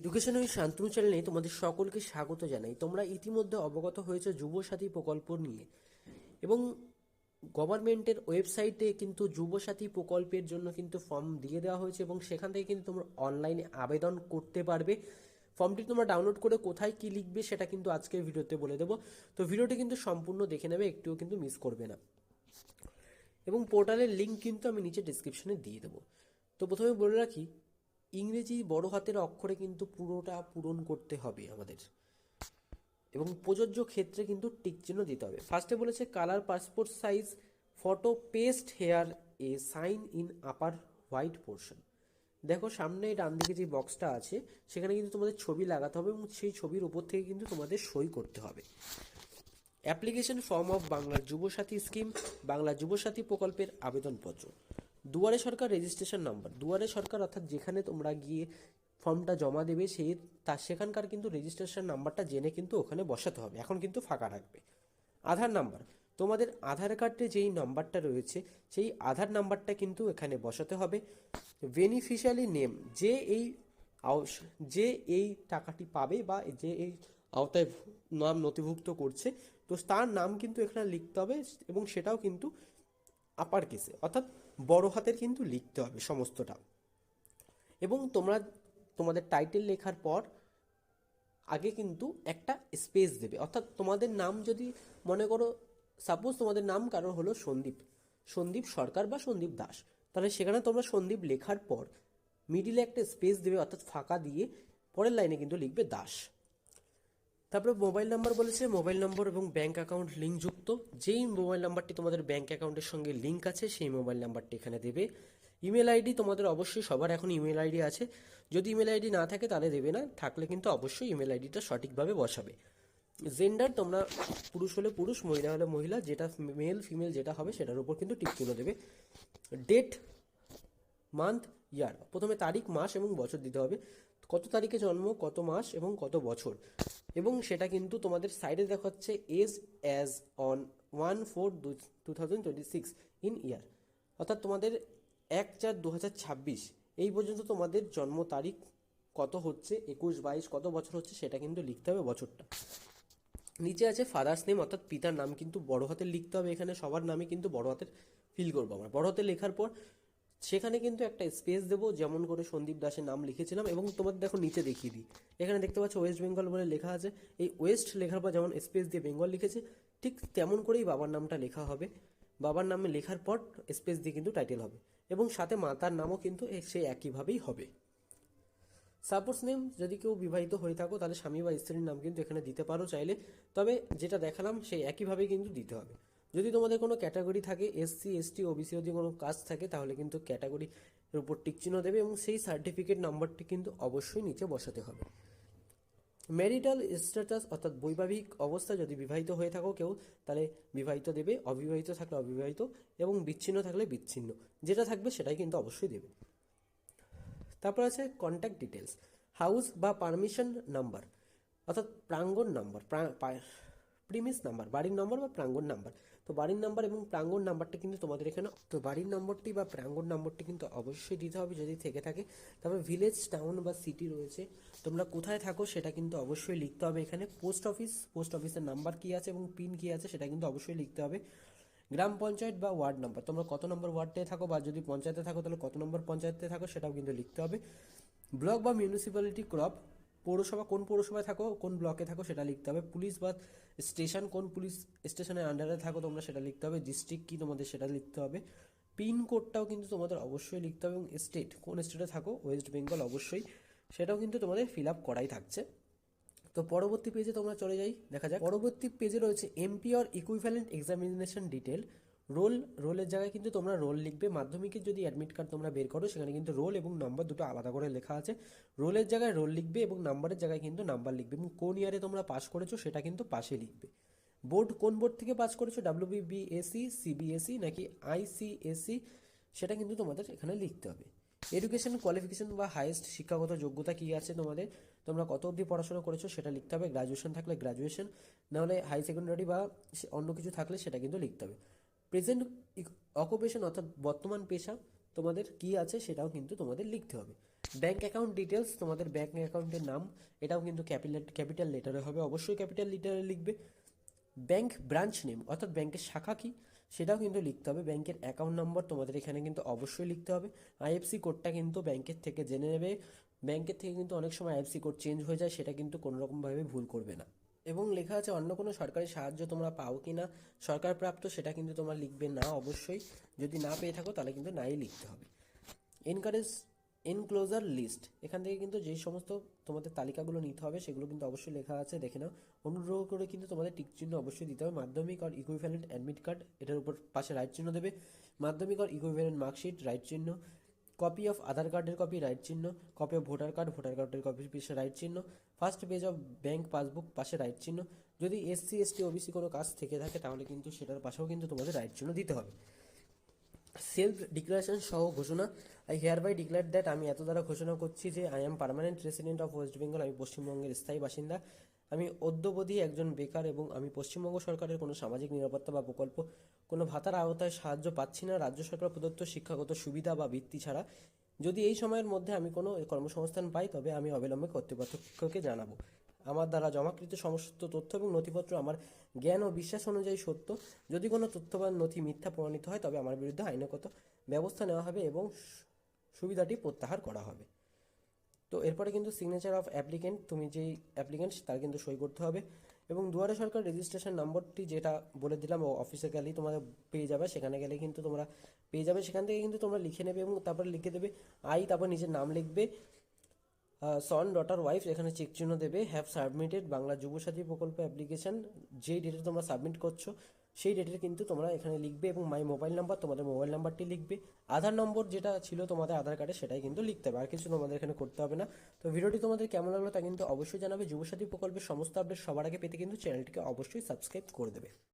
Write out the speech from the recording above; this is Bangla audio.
এডুকেশন উইথ শান্তনু চ্যানেলে তোমাদের সকলকে স্বাগত জানাই। তোমরা ইতিমধ্যে অবগত হয়েছে যুবসাথী প্রকল্প নিয়ে, এবং গভর্নমেন্টের ওয়েবসাইটে কিন্তু যুবসাথী প্রকল্পের জন্য কিন্তু ফর্ম দিয়ে দেওয়া হয়েছে, এবং সেখান থেকে কিন্তু তোমরা অনলাইনে আবেদন করতে পারবে। ফর্মটি তোমরা ডাউনলোড করে কোথায় কি লিখবে সেটা কিন্তু আজকের ভিডিওতে বলে দেবো। তো ভিডিওটি কিন্তু সম্পূর্ণ দেখে নেবে, একটুও কিন্তু মিস করবে না। এবং পোর্টালের লিঙ্ক কিন্তু আমি নিচে ডিসক্রিপশনে দিয়ে দেবো। তো প্রথমে বলে রাখি, ইংরেজি বড় হাতের অক্ষরে কিন্তু পুরোটা পূরণ করতে হবে আমাদের, এবং প্রযোজ্য ক্ষেত্রে কিন্তু টিক চিহ্ন দিতে হবে। ফার্স্টে বলেছে colour passport size photo paste here a sign in upper white portion. দেখো সামনে ডান দিকে যে বক্সটা আছে সেখানে কিন্তু তোমাদের ছবি লাগাতে হবে, এবং সেই ছবির উপর থেকে কিন্তু তোমাদের সই করতে হবে। Application form of Bangla Yuvasathi scheme, Bangla Yuvasathi প্রকল্পের আবেদনপত্র, দুয়ারে সরকার রেজিস্ট্রেশন নাম্বার। দুয়ারে সরকার অর্থাৎ যেখানে তোমরা গিয়ে ফর্মটা জমা দেবে সেখানকার কিন্তু রেজিস্ট্রেশন নাম্বারটা জেনে কিন্তু ওখানে বসাতে হবে, এখন কিন্তু ফাঁকা রাখবে। আধার নাম্বার, তোমাদের আধার কার্ডে যেই নাম্বারটা রয়েছে সেই আধার নাম্বারটা কিন্তু এখানে বসাতে হবে। বেনিফিশিয়ারি নেম, যে এই টাকাটি পাবে বা যে এই আওতায় নাম নথিভুক্ত করছে, তো তার নাম কিন্তু এখানে লিখতে হবে, এবং সেটাও কিন্তু আপার কেসে অর্থাৎ বড় হাতের কিন্তু লিখতে হবে সমস্তটা। এবং তোমরা তোমাদের টাইটেল লেখার পর আগে কিন্তু একটা স্পেস দেবে, অর্থাৎ তোমাদের নাম যদি মনে করো সাপোজ তোমাদের নাম কারোর হলো সন্দীপ, সন্দীপ সরকার বা সন্দীপ দাস, তাহলে সেখানে তোমরা সন্দীপ লেখার পর মিডিলে একটা স্পেস দেবে, অর্থাৎ ফাঁকা দিয়ে পরের লাইনে কিন্তু লিখবে দাস। তারপরে মোবাইল নাম্বার বলেছে, মোবাইল নম্বর এবং ব্যাঙ্ক অ্যাকাউন্ট লিঙ্ক যুক্ত। যেই মোবাইল নাম্বারটি তোমাদের ব্যাঙ্ক অ্যাকাউন্টের সঙ্গে লিঙ্ক আছে সেই মোবাইল নাম্বারটি এখানে দেবে। ইমেল আইডি, তোমাদের অবশ্যই সবার এখন ইমেল আইডি আছে, যদি ইমেল আইডি না থাকে তাহলে দেবে না, থাকলে কিন্তু অবশ্যই ইমেল আইডিটা সঠিকভাবে বসাবে। জেন্ডার, তোমরা পুরুষ হলে পুরুষ, মহিলা হলে মহিলা, যেটা মেল ফিমেল যেটা হবে সেটার উপর কিন্তু টিক চিহ্ন দেবে। ডেট, মান্থ, ইয়ার, প্রথমে তারিখ, মাস এবং বছর দিতে হবে, কত তারিখে জন্ম, কত মাস এবং কত বছর। এবং সেটা কিন্তু তোমাদের সাইডে দেখাচ্ছে এজ অ্যাজ অন 1/4/2026 ইন ইয়ার, অর্থাৎ তোমাদের 1/4/2026 এই পর্যন্ত তোমাদের জন্ম তারিখ কত হচ্ছে, 21 22 কত বছর হচ্ছে সেটা কিন্তু লিখতে হবে বছরটা। নিচে আছে ফাদার্স নেম, অর্থাৎ পিতার নাম কিন্তু বড় হাতের লিখতে হবে, এখানে সবার নামে কিন্তু বড় হাতের ফিল করবো আমরা। বড় হাতে লেখার পর সেখানে কিন্তু একটা স্পেস দেবো, যেমন করে সন্দীপ দাসের নাম লিখেছিলাম। এবং তোমাদের দেখো নিচে দেখিয়ে দিই, এখানে দেখতে পাচ্ছ ওয়েস্ট বেঙ্গল বলে লেখা আছে, এই ওয়েস্ট লেখার পর যেমন স্পেস দিয়ে বেঙ্গল লিখেছে ঠিক তেমন করেই বাবার নামটা লেখা হবে। বাবার নামে লেখার পর স্পেস দিয়ে কিন্তু টাইটেল হবে, এবং সাথে মাতার নামও কিন্তু সেই একইভাবেই হবে। সাপোজ নেম, যদি কেউ বিবাহিত হয়ে থাকো তাহলে স্বামী বা স্ত্রীর নাম কিন্তু এখানে দিতে পারো চাইলে, তবে যেটা দেখালাম সেই একইভাবেই কিন্তু দিতে হবে। যদি তোমাদের কোনো ক্যাটাগরি থাকে, এসসি এসটি ওবিসি যদি কোনো কাজ থাকে, তাহলে কিন্তু ক্যাটাগরির উপর টিকচিহ্ন দেবে, এবং সেই সার্টিফিকেট নাম্বারটি কিন্তু অবশ্যই নিচে বসাতে হবে। ম্যারিটাল স্ট্যাটাস, অর্থাৎ বৈবাহিক অবস্থা, যদি বিবাহিত হয়ে থাকো কেউ তাহলে বিবাহিত দেবে, অবিবাহিত থাকলে অবিবাহিত, এবং বিচ্ছিন্ন থাকলে বিচ্ছিন্ন, যেটা থাকবে সেটাই কিন্তু অবশ্যই দেবে। তারপর আছে কন্ট্যাক্ট ডিটেলস, হাউস বা পারমিশন নাম্বার, অর্থাৎ প্রাঙ্গণ নাম্বার, প্রিমিস নাম্বার, বাড়ির নম্বর বা প্রাঙ্গণ নাম্বার। তো বাড়ির নাম্বার এবং প্রাঙ্গণ নাম্বারটা কিন্তু তোমাদের এখানে, তো বাড়ির নম্বরটি বা প্রাঙ্গণ নম্বরটি কিন্তু অবশ্যই দিতে হবে যদি থেকে থাকে। তারপর ভিলেজ, টাউন বা সিটি রয়েছে, তোমরা কোথায় থাকো সেটা কিন্তু অবশ্যই লিখতে হবে এখানে। পোস্ট অফিস, পোস্ট অফিসের নাম্বার কী আছে এবং পিন কী আছে সেটা কিন্তু অবশ্যই লিখতে হবে। গ্রাম পঞ্চায়েত বা ওয়ার্ড নাম্বার, তোমরা কত নম্বর ওয়ার্ডে থাকো, বা যদি পঞ্চায়েতে থাকো তাহলে কত নম্বর পঞ্চায়েতে থাকো সেটাও কিন্তু লিখতে হবে। ব্লক বা মিউনিসিপ্যালিটি ক্রপ, পৌরসভা কোন পৌরসভায় থাকো, কোন ব্লকে থাকো সেটা লিখতে হবে। পুলিশ বা স্টেশন, কোন পুলিশ স্টেশনের আন্ডারে থাকো তোমরা সেটা লিখতে হবে। ডিস্ট্রিক্ট কি তোমাদের সেটা লিখতে হবে। পিন কোডটাও কিন্তু তোমাদের অবশ্যই লিখতে হবে, এবং স্টেট কোন স্টেটে থাকো, ওয়েস্ট বেঙ্গল অবশ্যই, সেটাও কিন্তু তোমাদের ফিল আপ করাই থাকছে। তো পরবর্তী পেজে তোমরা চলে যাই, দেখা যাক। পরবর্তী পেজে রয়েছে MP or equivalent examination detail. রোলের জায়গায় কিন্তু তোমরা রোল লিখবে। মাধ্যমিকের যদি অ্যাডমিট কার্ড তোমরা বের করো সেখানে কিন্তু রোল এবং নাম্বার দুটো আলাদা করে লেখা আছে। রোলের জায়গায় রোল লিখবে এবং নাম্বারের জায়গায় কিন্তু নাম্বার লিখবে, এবং কোন ইয়ারে তোমরা পাস করেছো সেটা কিন্তু পাশে লিখবে। বোর্ড, কোন বোর্ড থেকে পাস করেছো, ডাব্লিউবিবিএসসি, সিবিএসই নাকি আইসিএসসি, সেটা কিন্তু তোমাদের এখানে লিখতে হবে। এডুকেশন কোয়ালিফিকেশন বা হাইয়েস্ট শিক্ষাগত যোগ্যতা কী আছে তোমাদের, তোমরা কত অবধি পড়াশোনা করেছো সেটা লিখতে হবে। গ্রাজুয়েশন থাকলে গ্রাজুয়েশন, নাহলে হাই সেকেন্ডারি বা অন্য কিছু থাকলে সেটা কিন্তু লিখতে হবে। প্রেজেন্ট অকুপেশন, অর্থাৎ বর্তমান পেশা তোমাদের কী আছে সেটাও কিন্তু তোমাদের লিখতে হবে। ব্যাঙ্ক অ্যাকাউন্ট ডিটেলস, তোমাদের ব্যাঙ্ক অ্যাকাউন্টের নাম, এটাও কিন্তু ক্যাপিটাল লেটারে হবে, অবশ্যই ক্যাপিটাল লেটারে লিখবে। ব্যাঙ্ক ব্রাঞ্চ নেম অর্থাৎ ব্যাংকের শাখা কি সেটাও কিন্তু লিখতে হবে। ব্যাংকের অ্যাকাউন্ট নম্বর তোমাদের এখানে কিন্তু অবশ্যই লিখতে হবে। আইএফসি কোডটা কিন্তু ব্যাংকের থেকে জেনে নেবে। ব্যাংকের থেকে কিন্তু অনেক সময় আইএফসি কোড চেঞ্জ হয়ে যায়, সেটা কিন্তু কোনো রকমভাবে ভুল করবে না। এবং লেখা আছে অন্য কোনো সরকারি সাহায্য তোমরা পাও কি না, সরকার প্রাপ্ত, সেটা কিন্তু তোমরা লিখবে না অবশ্যই। যদি না পেয়ে থাকো তাহলে কিন্তু নাই লিখতে হবে। এনকারেজ এনক্লোজার লিস্ট, এখান থেকে কিন্তু যেই সমস্ত তোমাদের তালিকাগুলো নিতে হবে সেগুলো কিন্তু অবশ্যই লেখা আছে, দেখে নাও। অনুগ্রহ করে কিন্তু তোমাদের টিক চিহ্ন অবশ্যই দিতে হবে। মাধ্যমিক আর ইকুইভ্যালেন্ট অ্যাডমিট কার্ড, এটার উপর পাশে রাইট চিহ্ন দেবে। মাধ্যমিক আর ইকুইভ্যালেন্ট মার্কশিট, রাইট চিহ্ন। কপি অফ আধার কার্ডের কপি, রাইট চিহ্ন। কপি অফ ভোটার কার্ডের কপি, পাশে রাইট চিহ্ন। First page of bank passbook, পাশে রাইট চিহ্ন। যদি এসসি এসটি ওবিসি কোনো কাজ থেকে থাকে তাহলে কিন্তু সেটার পাশেও কিন্তু তোমাদের রাইট চিহ্ন দিতে হবে। সেলফ ডিক্লারেশন সহ ঘোষণা, I hereby declare that, আমি এত দ্বারা ঘোষণা করছি যে I am permanent resident of West Bengal, আমি পশ্চিমবঙ্গের স্থায়ী বাসিন্দা। আমি অদ্যবধি একজন বেকার এবং আমি পশ্চিমবঙ্গ সরকারের কোনো সামাজিক নিরাপত্তা বা প্রকল্প, কোনো ভাতার আওতায় সাহায্য পাচ্ছি না রাজ্য সরকার প্রদত্ত শিক্ষাগত সুবিধা বা বৃত্তি ছাড়া। যদি এই সময়ের মধ্যে আমি কোনো কর্মসংস্থান পাই তবে আমি অবিলম্বে কর্তৃপক্ষকে জানাবো। আমার দ্বারা জমাকৃত সমস্ত তথ্য এবং নথিপত্র আমার জ্ঞান ও বিশ্বাস অনুযায়ী সত্য। যদি কোনো তথ্য বা নথি মিথ্যা প্রমাণিত হয় তবে আমার বিরুদ্ধে আইনগত ব্যবস্থা নেওয়া হবে এবং সুবিধাটি প্রত্যাহার করা হবে। তো এরপরে কিন্তু সিগনেচার অফ অ্যাপ্লিকেন্ট, তুমি যেই অ্যাপ্লিকেন্ট তার কিন্তু সই করতে হবে। এবং দুয়ারে সরকার রেজিস্ট্রেশন নম্বরটি যেটা বলে দিলাম, ও অফিসে গেলেই তোমরা পেয়ে যাবে, সেখানে গেলে কিন্তু তোমরা পেয়ে যাবে, সেখান থেকে কিন্তু তোমরা লিখে নেবে এবং তারপর লিখে দেবে আই, তারপর নিজের নাম লিখবে, সন ডটার ওয়াইফ, এখানে চেক চিহ্ন দেবে, হ্যাভ সাবমিটেড বাংলা যুবসাথী প্রকল্প অ্যাপ্লিকেশন, যেই ডেটে তোমরা সাবমিট করছো সেই ডেটের কিন্তু তোমরা এখানে লিখবে। এবং মাই মোবাইল নাম্বার, তোমাদের মোবাইল নাম্বারটি লিখবে। আধার নম্বর যেটা ছিল তোমাদের আধার কার্ডে সেটাই কিন্তু লিখতে হবে, আর কিছু তোমাদের এখানে করতে হবে না। তো ভিডিওটি তোমাদের কেমন লাগলো তা কিন্তু অবশ্যই জানাবে। যুবসাথী প্রকল্পের সমস্ত আপডেট সবার আগে পেতে কিন্তু চ্যানেলটিকে অবশ্যই সাবস্ক্রাইব করে দেবে।